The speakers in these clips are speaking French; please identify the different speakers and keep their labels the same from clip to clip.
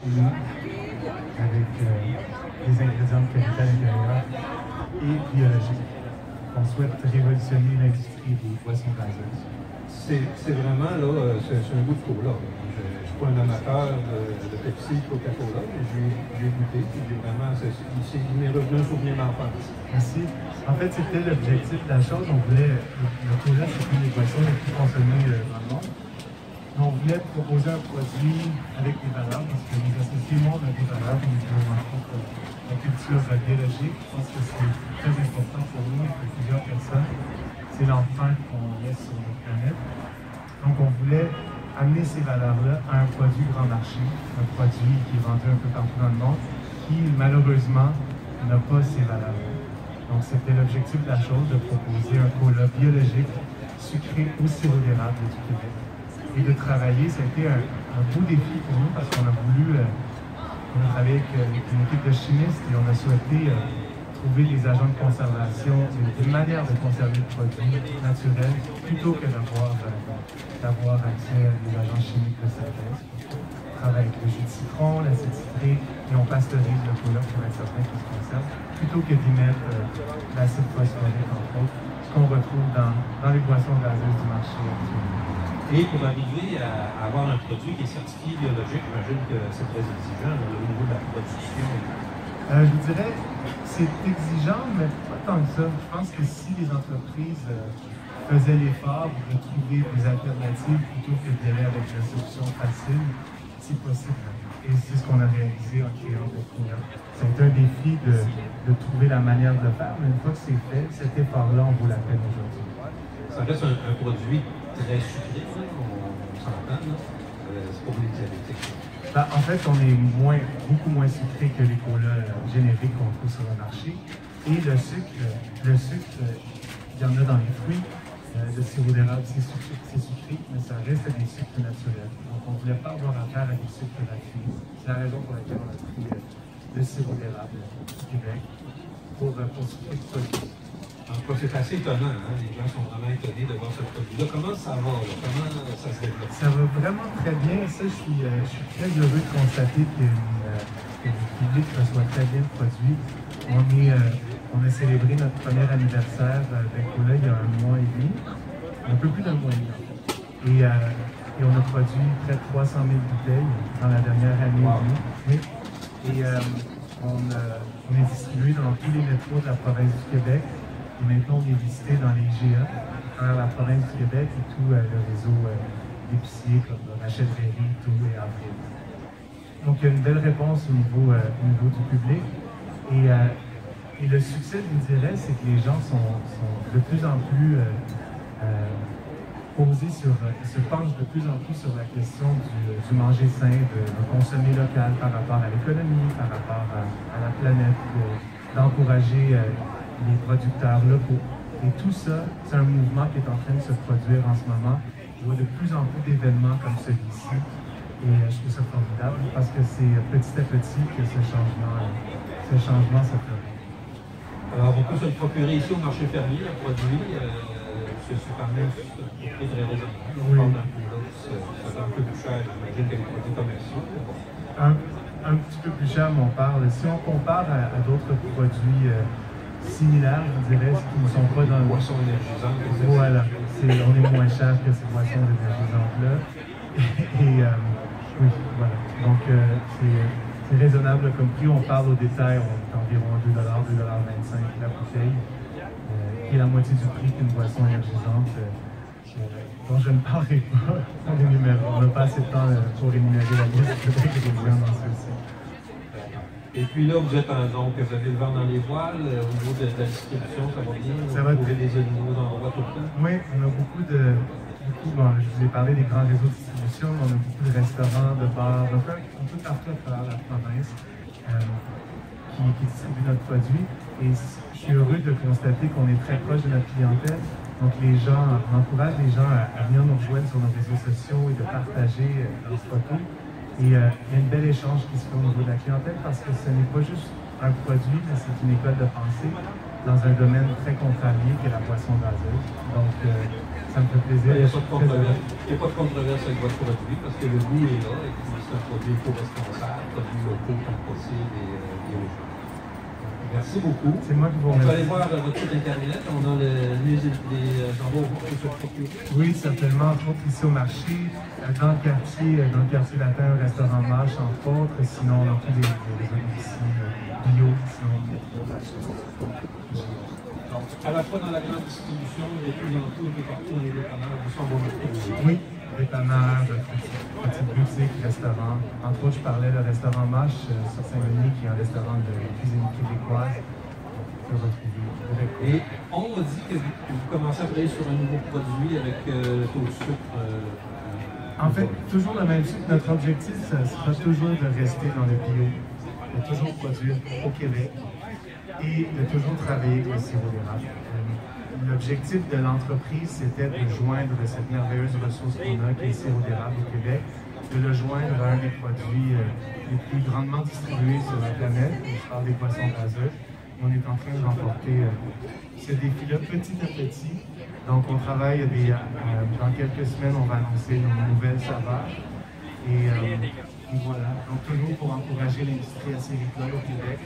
Speaker 1: chimie, avec des ingrédients de qualité à l'intérieur et biologique. On souhaite révolutionner l'industrie des boissons gazeuses.
Speaker 2: C'est vraiment, là, c'est un goût de cola. Je ne suis pas un amateur de Pepsi, Coca-Cola, mais j'ai goûté, puis j'ai vraiment, il m'est revenu un souvenir d'enfance.
Speaker 1: Merci. En fait, c'était l'objectif de la chose. On voulait, le cola, c'est une des boissons les plus consommées dans le monde. On voulait proposer un produit avec des valeurs, parce que les associés monde ont des valeurs, nous avons entre la culture biologique. Je pense que c'est très important pour nous et pour plusieurs personnes. C'est l'empreinte qu'on laisse sur notre planète. Donc, on voulait amener ces valeurs-là à un produit grand marché, un produit qui est vendu un peu partout dans le monde, qui, malheureusement, n'a pas ces valeurs-là. Donc, c'était l'objectif de la chose, de proposer un cola biologique, sucré au sirop d'érable du Québec. Et de travailler, ça a été un beau défi pour nous parce qu'on a voulu, on a travaillé avec une équipe de chimistes et on a souhaité trouver des agents de conservation, des manières de conserver le produit naturel plutôt que d'avoir accès à des agents chimiques de synthèse. On travaille avec le jus de citron, l'acide citrique et on pasteurise le cola pour être certain qu'il se conserve plutôt que d'y mettre l'acide phosphorique entre autres, ce qu'on retrouve dans les boissons gazeuses du marché actuellement.
Speaker 2: Et pour arriver à avoir un produit qui est certifié biologique, j'imagine que c'est très exigeant au niveau de la production.
Speaker 1: Je vous dirais, c'est exigeant, mais pas tant que ça. Je pense que si les entreprises faisaient l'effort de trouver des alternatives plutôt que d'y aller avec la solution facile, c'est possible. Et c'est ce qu'on a réalisé en créant Vectura. C'est un défi de trouver la manière de le faire, mais une fois que c'est fait, cet effort-là en vaut la peine aujourd'hui.
Speaker 2: Ça reste un produit très sucré, on s'entend, c'est pas pour les diabétiques.
Speaker 1: Ben, en fait, on est beaucoup moins sucré que les colas génériques qu'on trouve sur le marché. Et le sucre, il y en a dans les fruits. Le sirop d'érable, c'est sucré, mais ça reste des sucres naturels. Donc, on ne voulait pas avoir affaire à des sucres raffinés. C'est la raison pour laquelle on a pris le sirop d'érable du Québec pour sucrer le produit.
Speaker 2: En tout cas, c'est assez étonnant, hein? Les gens sont vraiment étonnés de voir ce produit-là. Comment ça va, là? Comment ça se développe?
Speaker 1: Ça va vraiment très bien. Ça, je suis très heureux de constater que le public reçoit très bien le produit. On a célébré notre premier anniversaire avec Cola il y a un mois et demi, un peu plus d'un mois et demi en fait. Et on a produit près de 300 000 bouteilles dans la dernière année et demie. Oui. Et on est distribué dans tous les métros de la province du Québec. Et maintenant, on est visité dans les GA, à travers la province du Québec et tout le réseau d'épiciers comme Rachel Berry, Tout et Avril. Donc, il y a une belle réponse au niveau du public. Et le succès, je vous dirais, c'est que les gens sont de plus en plus se penchent de plus en plus sur la question du manger sain, de consommer local par rapport à l'économie, par rapport à la planète, d'encourager les producteurs locaux. Et tout ça, c'est un mouvement qui est en train de se produire en ce moment. Je vois de plus en plus d'événements comme celui-ci. Et je trouve ça formidable parce que c'est petit à petit que ce changement se fait.
Speaker 2: Alors, on peut se le procurer ici au marché fermier, le produit. C'est quand même très raisonnable. On parle d'un cola, c'est un peu plus cher, j'imagine, que les produits commerciaux.
Speaker 1: Un petit peu plus cher, mais on parle. Si on compare à d'autres produits similaires, je dirais, qui ne sont pas dans le...
Speaker 2: Boissons énergisantes.
Speaker 1: Voilà, on est moins cher que ces boissons énergisantes-là. Et oui, voilà. Donc, c'est raisonnable comme prix. On parle au détail, on est environ $2, $2,25 la bouteille, qui est la moitié du prix qu'une boisson énergisante, dont je ne parlerai pas pour les numéros. On n'a pas assez de temps pour énumérer la liste d'ingrédients dans ceux-ci.
Speaker 2: Et puis là, vous êtes donc, vous avez le vent dans les voiles, au niveau de la distribution, ça va bien?
Speaker 1: Ça va
Speaker 2: trouver des nouveaux endroits tout le temps?
Speaker 1: Oui, on a beaucoup de... Bon, je vous ai parlé des grands réseaux de distribution, mais on a beaucoup de restaurants, de bars, un peu partout à travers la province qui distribuent notre produit. Et je suis heureux de constater qu'on est très proche de notre clientèle. Donc on encourage les gens à venir nous rejoindre sur nos réseaux sociaux et de partager leurs photos. Et il y a un bel échange qui se fait au niveau de la clientèle parce que ce n'est pas juste un produit, mais c'est une école de pensée dans un domaine très contrarié qui est la boisson gazeuse. Donc, ça me fait plaisir.
Speaker 2: Il n'y a pas de controverse avec votre produit parce que le goût est là et puis c'est un produit éco-responsable. produits locaux comme possible et biologiques. Merci beaucoup.
Speaker 1: C'est moi qui vous
Speaker 2: remercie. On peut
Speaker 1: remercie.
Speaker 2: aller voir votre site internet, on a les endroits où on peut se procurer.
Speaker 1: Oui, certainement, entre autres ici au marché, dans le quartier latin, au restaurant Mâche, entre autres, sinon dans tous les zones ici, bio, sinon.
Speaker 2: Donc, à la fois dans la grande distribution, et puis dans tout, partout dans les dépanneurs, nous sommes bons produits.
Speaker 1: Oui, dépanneurs, petites boutiques, restaurants. Entre autres, je parlais du restaurant Mâche sur Saint-Denis, qui est un restaurant de cuisine québécoise.
Speaker 2: Et on m'a dit que vous commencez à travailler sur un nouveau produit avec le taux de sucre.
Speaker 1: En fait, toujours le même sucre. Notre objectif, ça sera toujours de rester dans le bio, de toujours produire au Québec et de toujours travailler avec le sirop d'érable. L'objectif de l'entreprise, c'était de joindre cette merveilleuse ressource qu'on a, qui est le sirop d'érable au Québec, de le joindre à un des produits les plus grandement distribués sur la planète. Je parle des poissons gazeux. On est en train de remporter ce défi-là petit à petit. Donc, on travaille dans quelques semaines, on va annoncer nos nouvelles saveurs. Et voilà. Donc, toujours pour encourager l'industrie acéricole au Québec.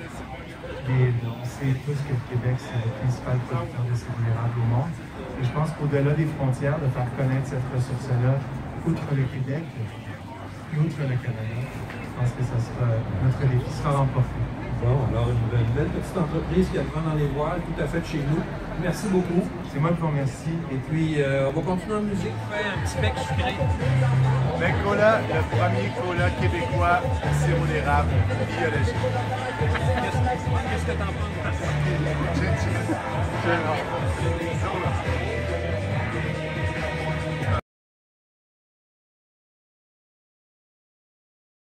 Speaker 1: Et on sait tous que le Québec, c'est le principal producteur de sirop d'érable au monde. Et je pense qu'au-delà des frontières, de faire connaître cette ressource-là, outre le Québec et outre le Canada, je pense que notre défi sera remporté.
Speaker 2: Bon, alors une belle petite entreprise qui a le vent dans les voiles, tout à fait de chez nous. Merci beaucoup.
Speaker 1: C'est moi qui vous remercie.
Speaker 2: Et puis, on va continuer en musique. Faire un petit bec sucré.
Speaker 3: Bec Cola, le premier cola québécois sirop d'érable biologique.
Speaker 2: Qu'est-ce que t'en penses?
Speaker 3: Je